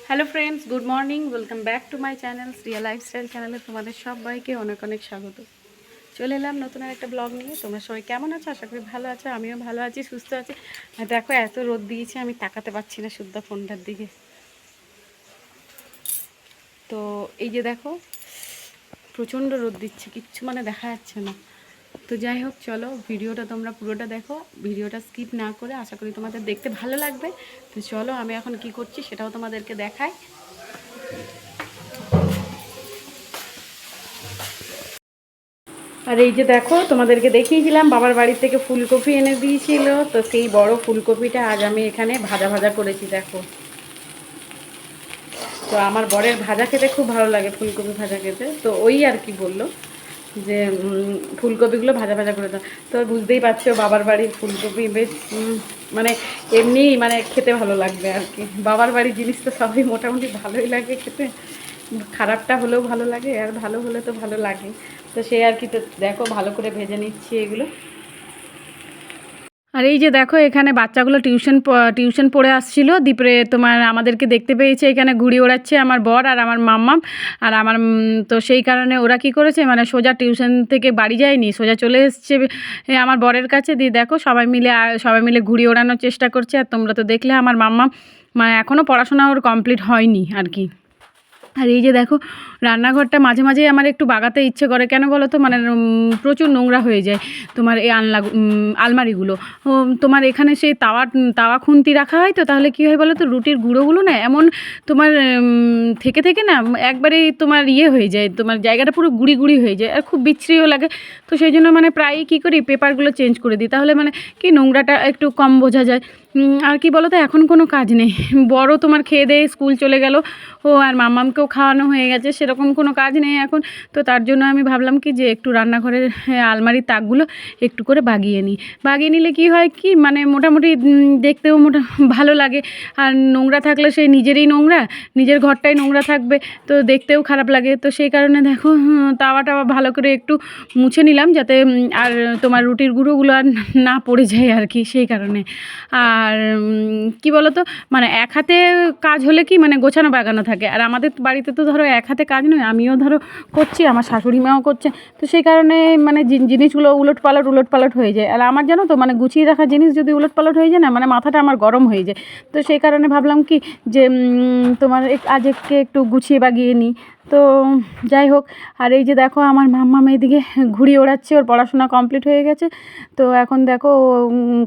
Hello friends, good morning. Welcome back to my channel Shriya lifestyle চ্যানেলে তোমাদের সবাইকে অনেক অনেক স্বাগত। চলে এলাম নতুন আর একটা ব্লগ নিয়ে। তোমরা সবাই কেমন আছো? আশা করি ভালো আছো। আমিও ভালো আছি, সুস্থ আছি। আর দেখো এত রোদ দিয়েছে, আমি তাকাতে পারছি না শুদ্ধ ফোনটার দিকে। তো এই যে দেখো, প্রচণ্ড রোদ দিচ্ছে, কিচ্ছু মানে দেখা যাচ্ছে না। তো যাই হোক, চলো ভিডিওটা তোমরা পুরোটা দেখো, ভিডিওটা স্কিপ না করে। আশা করি তোমাদের দেখতে ভালো লাগবে। তো চলো, আমি এখন কি করছি সেটাও তোমাদেরকে দেখাই। আর এই যে দেখো, তোমাদেরকে দেখিয়েছিলাম বাবার বাড়ি থেকে ফুলকপি এনে দিয়েছিল, তো সেই বড় ফুলকপিটা আজ আমি এখানে ভাজা ভাজা করেছি। দেখো, তো আমার বরের ভাজা খেতে খুব ভালো লাগে, ফুলকপি ভাজা খেতে। তো ওই আর কি বললো যে ফুলকপিগুলো ভাজা ভাজা করে দাও। তো বুঝতেই পারছো, বাবার বাড়ির ফুলকপি বেশ মানে এমনি মানে খেতে ভালো লাগবে আর কি। বাবার বাড়ির জিনিস তো সবই মোটামুটি ভালোই লাগে খেতে, খারাপটা হলেও ভালো লাগে, আর ভালো হলে তো ভালো লাগে। তো সে আর কি। তো দেখো, ভালো করে ভেজে নিচ্ছি এগুলো। আর এই যে দেখো, এখানে বাচ্চাগুলো টিউশন পড়ে আসছিলো, দ্বীপরে তোমার আমাদেরকে দেখতে পেয়েছে, এখানে ঘুড়ি ওড়াচ্ছে আমার বর আর আমার মাম্মাম আর আমার। তো সেই কারণে ওরা কি করেছে, মানে সোজা টিউশন থেকে বাড়ি যায়নি, সোজা চলে এসছে আমার বরের কাছে। দিয়ে দেখো, সবাই মিলে ঘুড়ি ওড়ানোর চেষ্টা করছে। আর তোমরা তো দেখলে আমার মাম্মাম মানে এখনও পড়াশোনা ওর কমপ্লিট হয়নি আর কি। আর এই যে দেখো, রান্নাঘরটা মাঝে মাঝেই আমার একটু বাগাতে ইচ্ছে করে, কেন বলো তো, মানে প্রচুর নোংরা হয়ে যায় তোমার এই আলমারিগুলো। তোমার এখানে সেই তাওয়া খুন্তি রাখা হয়, তো তাহলে কী হয় বলো তো, রুটির গুঁড়োগুলো না এমন তোমার থেকে থেকে না একবারেই তোমার হয়ে যায়, তোমার জায়গাটা পুরো গুঁড়ি গুঁড়ি হয়ে যায়, আর খুব বিচ্ছিরিও লাগে। তো সেই জন্য মানে প্রায়ই কী করি, পেপারগুলো চেঞ্জ করে দিই, তাহলে মানে কি নোংরাটা একটু কম বোঝা যায়। আর কি বলো তো, এখন কোনো কাজ নেই, বড় তোমার খেয়ে দেয়ে স্কুল চলে গেল, ও আর মাম্মামকেও খাওয়ানো হয়ে গেছে, সেরকম কোনো কাজ নেই এখন। তো তার জন্য আমি ভাবলাম কি যে একটু রান্নাঘরের আলমারির তাকগুলো একটু করে বাগিয়ে নিলে কি হয় কি, মানে মোটামুটি দেখতেও ভালো লাগে। আর নোংরা থাকলে সেই নিজেরই নোংরা, নিজের ঘরটাই নোংরা থাকবে, তো দেখতেও খারাপ লাগে। তো সেই কারণে দেখো, তাওয়াটা ভালো করে একটু মুছে নিলাম, যাতে আর তোমার রুটির গুঁড়োগুলো আর না পড়ে যায় আর কি, সেই কারণে। আর কি বলো তো, মানে এক হাতে কাজ হলে কি মানে গোছানো বাগানো থাকে, আর আমাদের বাড়িতে তো ধরো এক হাতে কাজ নয়, আমিও ধরো করছি, আমার শাশুড়ি মাও করছে। তো সেই কারণে মানে জিনিসগুলো উলট পালট হয়ে যায়। আর আমার জানো তো, মানে গুছিয়ে রাখা জিনিস যদি উলট পালট হয়ে যায় না, মানে মাথাটা আমার গরম হয়ে যায়। তো সেই কারণে ভাবলাম কি যে তোমার আজকে একটু গুছিয়ে বাগিয়ে নিই। তো যাই হোক, আর এই যে দেখো, আমার মাম্মাম এদিকে ঘুড়ি ওড়াচ্ছে, ওর পড়াশোনা কমপ্লিট হয়ে গেছে। তো এখন দেখো,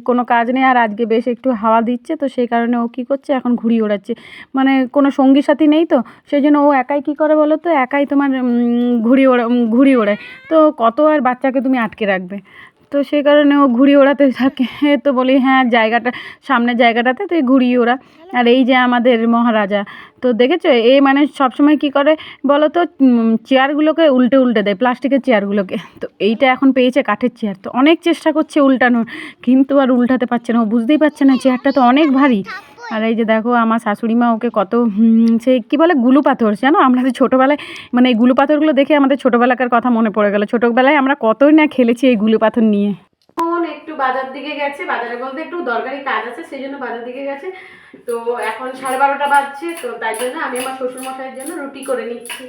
কোনো কাজ নেই, আর আজকে বেশ একটু হাওয়া দিচ্ছে, তো সেই কারণে ও কী করছে, এখন ঘুড়ি ওড়াচ্ছে। মানে কোনো সঙ্গী সাথী নেই, তো সেই জন্য ও একাই কী করে বলো তো, একাই তোমার ঘুড়ি ওড়ায়। তো কত আর বাচ্চাকে তুমি আটকে রাখবে, তো সেই কারণে ও ঘুড়ি ওড়াতে থাকে। তো বলি হ্যাঁ, সামনের জায়গাটাতে তুই ঘুড়ি ওড়া। আর এই যে আমাদের মহারাজা, তো দেখেছো এ মানে সবসময় কী করে বলো তো, চেয়ারগুলোকে উল্টে দেয়, প্লাস্টিকের চেয়ারগুলোকে। তো এইটা এখন পেয়েছে কাঠের চেয়ার, তো অনেক চেষ্টা করছে উল্টানোর, কিন্তু আর উল্টাতে পারছে না। ও বুঝতেই পারছে না চেয়ারটা তো অনেক ভারী। আর এই যে দেখো, আমার শাশুড়ি মা ওকে কত সেই কী বলে গুলু পাথর, জানো আমরা যে ছোটোবেলায়, মানে এই গুলু পাথরগুলো দেখে আমাদের ছোটোবেলাকার কথা মনে পড়ে গেল। ছোটোবেলায় আমরা কতই না খেলেছি এই গুলু পাথর নিয়ে। এখন একটু বাজার দিকে গেছে, বাজারে বলতে একটু দরকারি কাজ আছে, সেই জন্য বাজার দিকে গেছে। তো এখন 12:30 বাজছে, তো তাই জন্য আমি আমার শ্বশুরমশাইয়ের জন্য রুটি করে নিচ্ছি।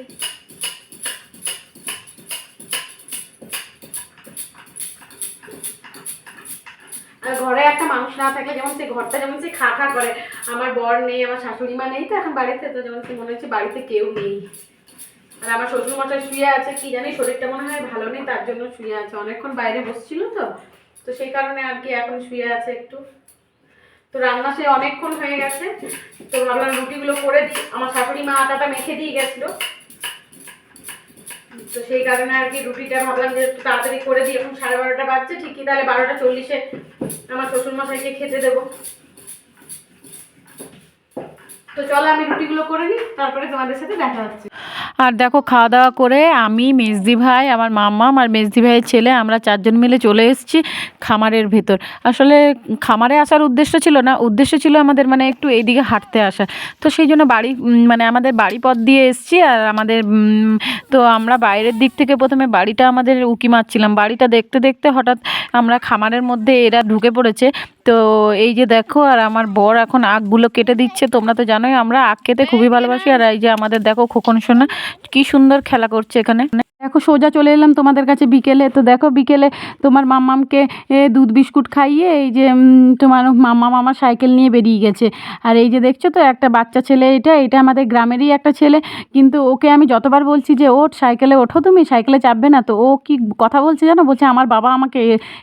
আর ঘরে একটা মানুষ না থাকলে যেমন সেই ঘরটা যেমন সে খা খা করে। আমার বর নেই, আমার শাশুড়ি মা নেই তো এখন বাড়িতে, তো যেমন কি মনে হচ্ছে বাড়িতে কেউ নেই। আর আমার শ্বশুরমশাই শুয়ে আছে, কি জানি শরীরটা মনে হয় ভালো নেই, তার জন্য শুয়ে আছে, অনেকক্ষণ বাইরে বসছিল তো, তো সেই কারণে আর কি এখন শুয়ে আছে একটু। তো রান্না সে অনেকক্ষণ হয়ে গেছে, তো ভাবলাম রুটিগুলো করে দিই। আমার শাশুড়ি মা আটাটা মেখে দিয়ে গেছিলো, তো সেই কারণে আর কি রুটিটা ভাবলাম যে একটু তাড়াতাড়ি করে দিই। এখন 12:30 বাজছে ঠিকই, তাহলে 12:40 আমার শ্বশুরমশাইকে খেতে দেবো। তো চলো আমি রুটিগুলো করে নিই, তারপরে তোমাদের সাথে দেখা হচ্ছে। আর দেখো খাওয়া দাওয়া করে আমি, মেজদি ভাই, আমার মাম্মাম আর মেজদি ভাইয়ের ছেলে আমরা 4 জন মিলে চলে এসেছি খামারের ভেতর। আসলে খামারে আসার উদ্দেশ্য ছিল না, উদ্দেশ্য ছিল আমাদের মানে একটু এইদিকে হাঁটতে আসা। তো সেই জন্য বাড়ি মানে আমাদের বাড়ি পথ দিয়ে এসেছি। আর আমাদের তো আমরা বাইরের দিক থেকে প্রথমে বাড়িটা আমাদের উঁকি মারছিলাম। বাড়িটা দেখতে দেখতে হঠাৎ আমরা খামারের মধ্যে এরা ঢুকে পড়েছে। তো এই যে দেখো, আর আমার বর এখন আখগুলো কেটে দিচ্ছে। তোমরা তো জানোই আমরা আখ খেতে খুবই ভালোবাসি। আর এই যে আমাদের দেখো খোকন সোনা কি সুন্দর খেলা করছে এখানে। দেখো সোজা চলে এলাম তোমাদের কাছে বিকেলে। তো দেখো বিকেলে তোমার মাম্মামকে দুধ বিস্কুট খাইয়ে এই যে তোমার মাম্মাম আমার সাইকেল নিয়ে বেরিয়ে গেছে। আর এই যে দেখছো তো একটা বাচ্চা ছেলে, এটা আমাদের গ্রামেরই একটা ছেলে। কিন্তু ওকে আমি যতবার বলছি যে ওঠ সাইকেলে, ওঠো, তুমি সাইকেলে চাপবে না, তো ও কি কথা বলছে জানো, বলছে আমার বাবা আমাকে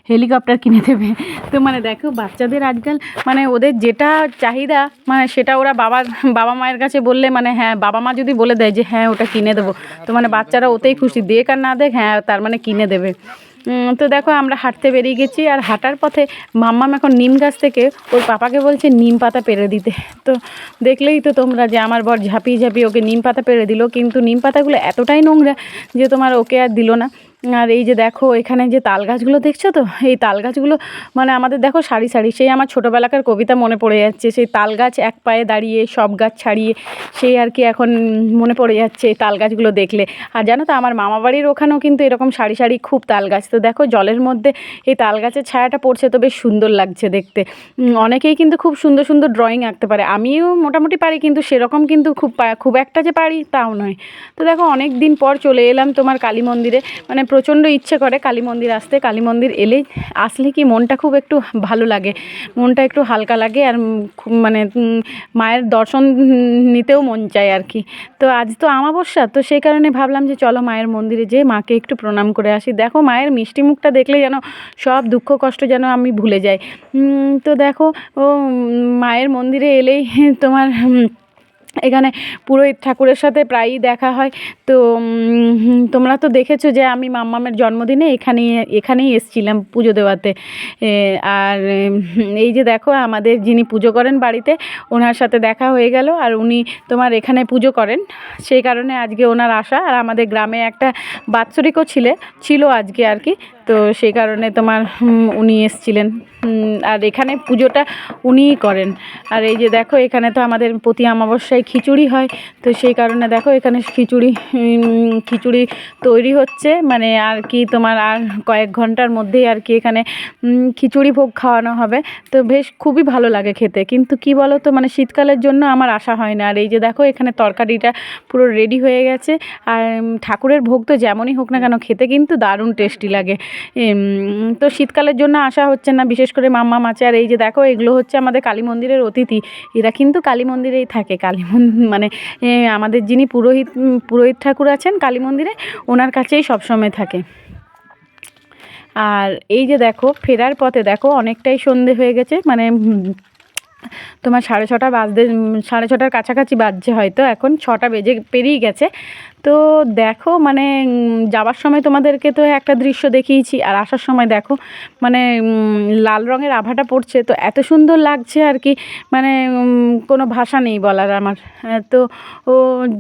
হেলিকপ্টার কিনে দেবে। তো মানে দেখো বাচ্চাদের আজকাল মানে ওদের যেটা চাহিদা মানে সেটা ওরা বাবা মায়ের কাছে বললে মানে হ্যাঁ, বাবা মা যদি বলে দেয় যে হ্যাঁ ওটা কিনে দেবো, তো মানে বাচ্চারা ওতেই খুশি, দেখ আর না দেখ হ্যাঁ তার মানে কিনে দেবে। তো দেখো আমরা হাঁটতে বেরিয়ে গেছি। আর হাঁটার পথে মাম্মাম এখন নিম গাছ থেকে ওর পাপাকে বলছে নিম পাতা পেড়ে দিতে। তো দেখলেই তো তোমরা যে আমার বর ঝাঁপিয়ে ঝাঁপিয়ে ওকে নিম পাতা পেড়ে দিল, কিন্তু নিম পাতাগুলো এতটাই নোংরা যে তোমার ওকে আর দিল না। আর এই যে দেখো এখানে যে তাল গাছগুলো দেখছো তো, এই তাল গাছগুলো মানে আমাদের দেখো সারি সারি, সেই আমার ছোটোবেলাকার কবিতা মনে পড়ে যাচ্ছে। সেই তাল গাছ এক পায়ে দাঁড়িয়ে সব গাছ ছাড়িয়ে, সেই আর কি এখন মনে পড়ে যাচ্ছে এই তাল গাছগুলো দেখলে। আর জানো তো আমার মামা বাড়ির ওখানেও কিন্তু এরকম সারি সারি খুব তাল গাছ। তো দেখো জলের মধ্যে এই তাল গাছের ছায়াটা পড়ছে, তো বেশ সুন্দর লাগছে দেখতে। অনেকেই কিন্তু খুব সুন্দর সুন্দর ড্রয়িং আঁকতে পারে, আমিও মোটামুটি পারি, কিন্তু সেরকম কিন্তু খুব একটা যে পারি তাও নয়। তো দেখো অনেক দিন পর চলে এলাম তোমার কালী মন্দিরে। মানে প্রচণ্ড ইচ্ছে করে কালী মন্দির আসতে। কালী মন্দির আসলে কি মনটা খুব একটু ভালো লাগে, মনটা একটু হালকা লাগে। আর খুব মানে মায়ের দর্শন নিতেও মন চায় আর কি। তো আজ তো আমাবস্যা, তো সেই কারণে ভাবলাম যে চলো মায়ের মন্দিরে যেয়ে মাকে একটু প্রণাম করে আসি। দেখো মায়ের মিষ্টি মুখটা দেখলে যেন সব দুঃখ কষ্ট যেন আমি ভুলে যাই। তো দেখো ও মায়ের মন্দিরে এলেই তোমার এখানে পুরোহিত ঠাকুরের সাথে প্রায়ই দেখা হয়। তো তোমরা তো দেখেছো যে আমি মাম্মামের জন্মদিনে এখানেই এসেছিলাম পুজো দেওয়াতে। আর এই যে দেখো আমাদের যিনি পুজো করেন বাড়িতে, ওনার সাথে দেখা হয়ে গেল। আর উনি তোমার এখানে পুজো করেন, সেই কারণে আজকে ওনার আসা। আর আমাদের গ্রামে একটা বাৎসরিকও ছিল আজকে আর কি। তো সেই কারণে তোমার উনি এসেছিলেন। আর এখানে পুজোটা উনিই করেন। আর এই যে দেখো এখানে তো আমাদের প্রতি অমাবস্যায় খিচুড়ি হয়। তো সেই কারণে দেখো এখানে খিচুড়ি তৈরি হচ্ছে মানে আর কি তোমার আর কয়েক ঘন্টার মধ্যেই আর কি এখানে খিচুড়ি ভোগ খাওয়ানো হবে। তো বেশ খুবই ভালো লাগে খেতে, কিন্তু কি বলো তো মানে শীতকালের জন্য আমার আশা হয় না। আর এই যে দেখো এখানে তরকারিটা পুরো রেডি হয়ে গেছে। আর ঠাকুরের ভোগ তো যেমনই হোক না কেন খেতে কিন্তু দারুণ টেস্টি লাগে। তো শীতকালের জন্য আসা হচ্ছে না, বিশেষ করে মাম্মাম আছে। আর এই যে দেখো এগুলো হচ্ছে আমাদের কালী মন্দিরের অতিথি, এরা কিন্তু কালী মন্দিরেই থাকে। মানে আমাদের যিনি পুরোহিত ঠাকুর আছেন কালী মন্দিরে, ওনার কাছেই সবসময় থাকে। আর এই যে দেখো ফেরার পথে দেখো অনেকটাই সন্ধে হয়ে গেছে, মানে তোমার 6:30 কাছাকাছি বাজছে, হয়তো এখন 6টা বেজে পেরিয়ে গেছে। তো দেখো মানে যাওয়ার সময় তোমাদেরকে তো একটা দৃশ্য দেখিয়েছি, আর আসার সময় দেখো মানে লাল রঙের আভাটা পড়ছে, তো এত সুন্দর লাগছে আর কি, মানে কোনো ভাষা নেই বলার আমার। তো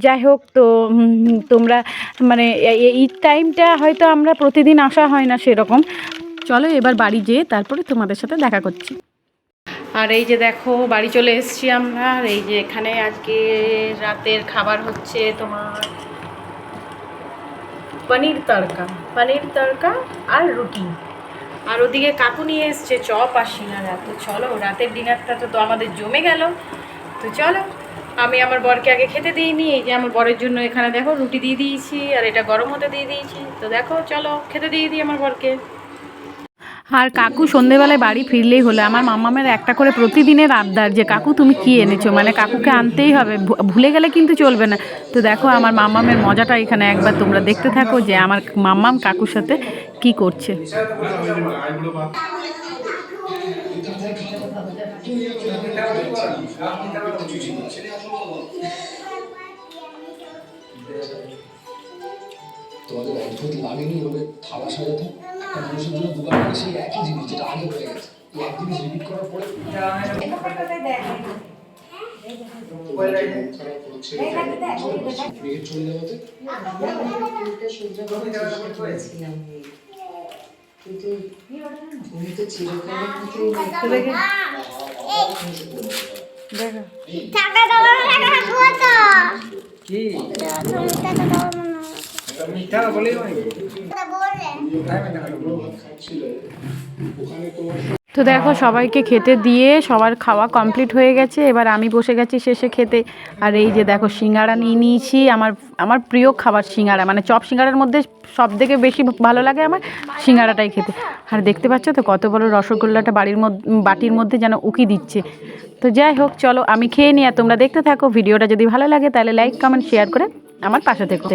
যাই হোক, তো তোমরা মানে এই টাইমটা হয়তো আমরা প্রতিদিন আসা হয় না সেরকম। চলো এবার বাড়ি যেয়ে তারপরে তোমাদের সাথে দেখা করছি। আর এই যে দেখো বাড়ি চলে এসেছি আমরা। আর এই যে এখানে আজকে রাতের খাবার হচ্ছে তোমার পনির তড়কা আর রুটি। আর ওদিকে কাকু নিয়ে এসছে চপ আর সিঙ্গাড়া। তো চলো রাতের ডিনারটা তো আমাদের জমে গেল। তো চলো আমি আমার বরকে আগে খেতে দিইনি। এই যে আমার বরের জন্য এখানে দেখো রুটি দিয়ে দিয়েছি, আর এটা গরম হতে দিয়ে দিয়েছি। তো দেখো চলো খেতে দিয়ে দিই আমার বরকে। আর কাকু সন্ধেবেলায় বাড়ি ফিরলেই হলো। আমার মাম্মামের একটা করে প্রতিদিনের আবদার যে কাকু তুমি কি এনেছো, মানে কাকুকে আনতেই হবে, ভুলে গেলে কিন্তু চলবে না। তো দেখো আমার মাম্মামের মজাটা এখানে একবার তোমরা দেখতে থাকো যে আমার মাম্মাম কাকুর সাথে কি করছে। তোমাদের অদ্ভুত লাগেনি এভাবে থালা সাজাতে? একটা মানুষের জন্য দুবার করে সেই একই জিনিস যেটা আগে হয়ে গেছে, এই এক জিনিস রিপিট করার পরে তো দেখো সবাইকে খেতে দিয়ে সবার খাওয়া কমপ্লিট হয়ে গেছে, এবার আমি বসে গেছি শেষে খেতে। আর এই যে দেখো সিঙ্গাড়া নিয়ে নিয়েছি, আমার প্রিয় খাবার সিঙ্গাড়া, মানে চপ সিঙ্গাড়ার মধ্যে সব থেকে বেশি ভালো লাগে আমার সিঙ্গাড়াটাই খেতে। আর দেখতে পাচ্ছ তো কত বড় রসগোল্লাটা বাটির মধ্যে যেন উকি দিচ্ছে। তো যাই হোক চলো আমি খেয়ে নিই, আর তোমরা দেখতে থাকো। ভিডিওটা যদি ভালো লাগে তাহলে লাইক কমেন্ট শেয়ার করে আমার পাশে থেকো।